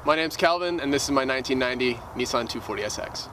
My name's Kalvin, and this is my 1990 Nissan 240SX.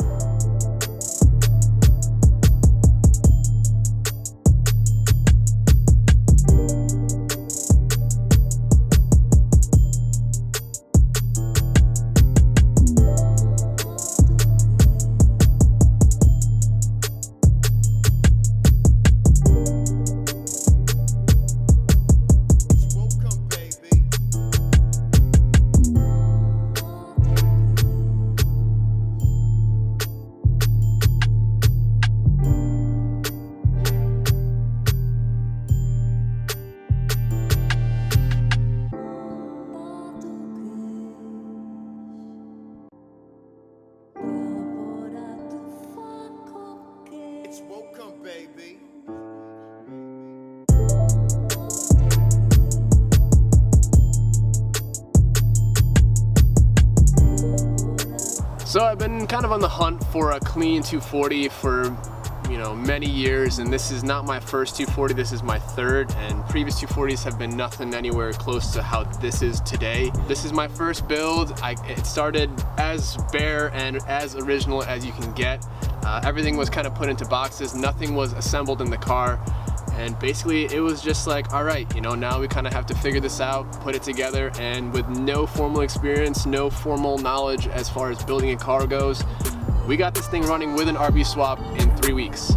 So I've been kind of on the hunt for a clean 240 for many years, and this is not my first 240, this is my third, and previous 240s have been nothing anywhere close to how this is today. This is my first build. It started as bare and as original as you can get. Everything was kind of put into boxes, nothing was assembled in the car, and basically it was just like, all right, now we kind of have to figure this out, put it together, and with no formal experience, no formal knowledge as far as building a car goes, we got this thing running with an RB swap in 3 weeks.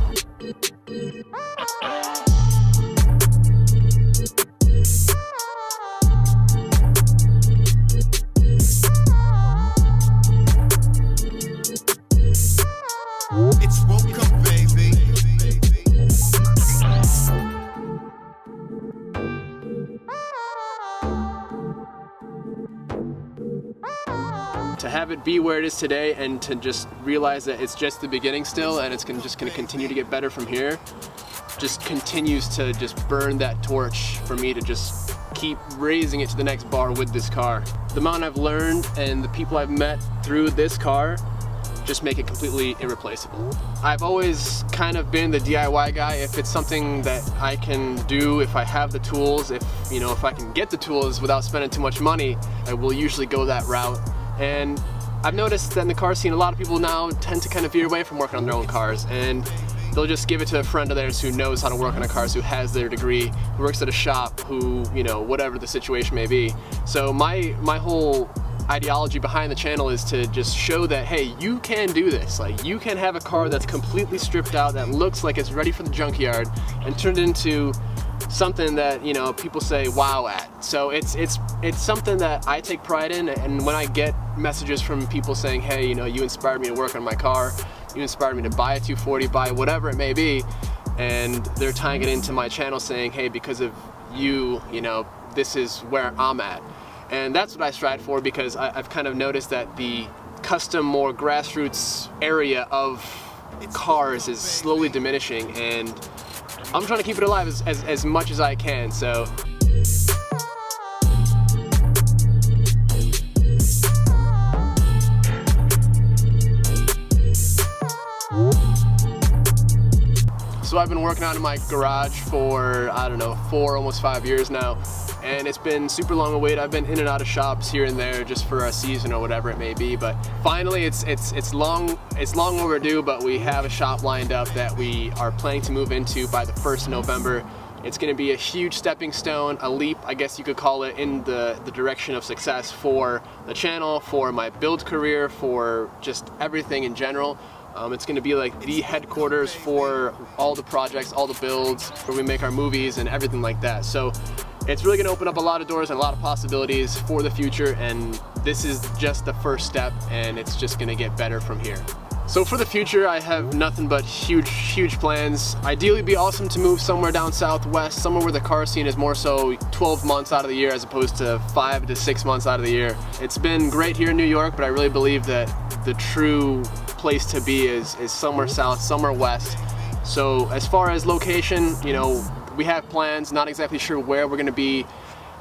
It's welcome, baby. To have it be where it is today and to just realize that it's just the beginning still and it's just going to continue to get better from here, just continues to just burn that torch for me to just keep raising it to the next bar with this car. The amount I've learned and the people I've met through this car just make it completely irreplaceable. I've always kind of been the DIY guy. If it's something that I can do, if I have the tools, if I can get the tools without spending too much money, I will usually go that route. And I've noticed that in the car scene, a lot of people now tend to kind of veer away from working on their own cars, and they'll just give it to a friend of theirs who knows how to work on a car, who has their degree, who works at a shop, who, whatever the situation may be. So my whole ideology behind the channel is to just show that, hey, you can do this. Like, you can have a car that's completely stripped out, that looks like it's ready for the junkyard, and turned into something that people say wow at. So it's something that I take pride in, and when I get messages from people saying, hey, you inspired me to work on my car, you inspired me to buy a 240, buy whatever it may be, and they're tying it into my channel saying, hey, because of you, this is where I'm at. And that's what I strive for, because I've kind of noticed that the custom, more grassroots area of cars is slowly diminishing, and I'm trying to keep it alive as much as I can. So I've been working out in my garage for, I don't know, 4, almost 5 years now, and it's been super long a wait. I've been in and out of shops here and there just for a season or whatever it may be, but finally it's long overdue, but we have a shop lined up that we are planning to move into by the 1st of November. It's going to be a huge stepping stone, a leap, I guess you could call it, in the direction of success for the channel, for my build career, for just everything in general. It's going to be like the headquarters for all the projects, all the builds, where we make our movies and everything like that. So it's really going to open up a lot of doors and a lot of possibilities for the future, and this is just the first step, and it's just going to get better from here. So for the future, I have nothing but huge plans. Ideally, it'd be awesome to move somewhere down southwest, somewhere where the car scene is more so 12 months out of the year as opposed to 5 to 6 months out of the year. It's been great here in New York, but I really believe that the true place to be is somewhere south, somewhere west. So as far as location, we have plans, not exactly sure where we're going to be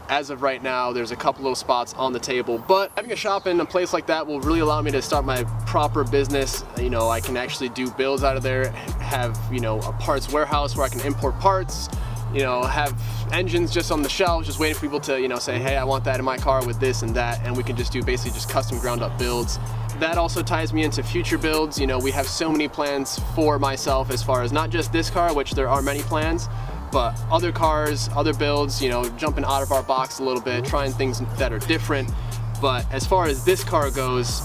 as of right now. There's a couple of spots on the table, but having a shop in a place like that will really allow me to start my proper business. I can actually do builds out of there, have a parts warehouse where I can import parts, you know, have engines just on the shelves, just waiting for people to, you know, say, hey, I want that in my car with this and that, and we can just do basically just custom ground up builds. That also ties me into future builds. You know, we have so many plans for myself as far as not just this car, which there are many plans, but other cars, other builds, you know, jumping out of our box a little bit, trying things that are different. But as far as this car goes,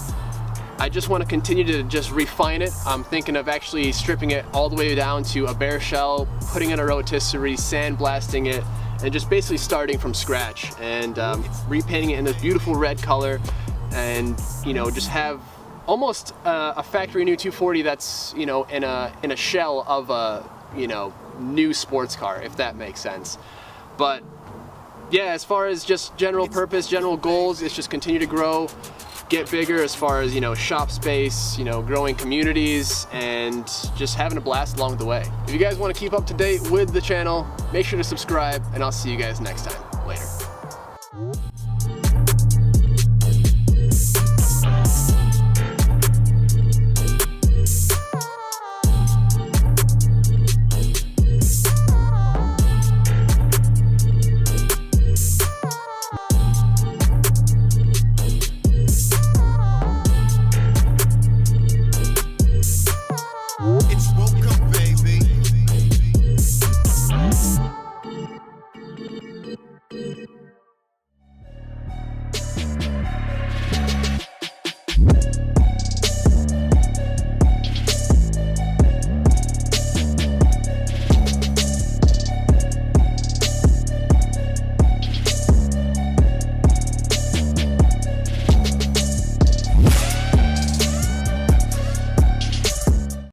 I just want to continue to just refine it. I'm thinking of actually stripping it all the way down to a bare shell, putting in a rotisserie, sandblasting it, and just basically starting from scratch and repainting it in this beautiful red color, and you know, just have almost a factory new 240 that's, you know, in a shell of a, you know, new sports car, if that makes sense. But yeah, as far as just general purpose, general goals, it's just continue to grow, get bigger as far as, you know, shop space, you know, growing communities, and just having a blast along the way. If you guys want to keep up to date with the channel, make sure to subscribe, and I'll see you guys next time. Later.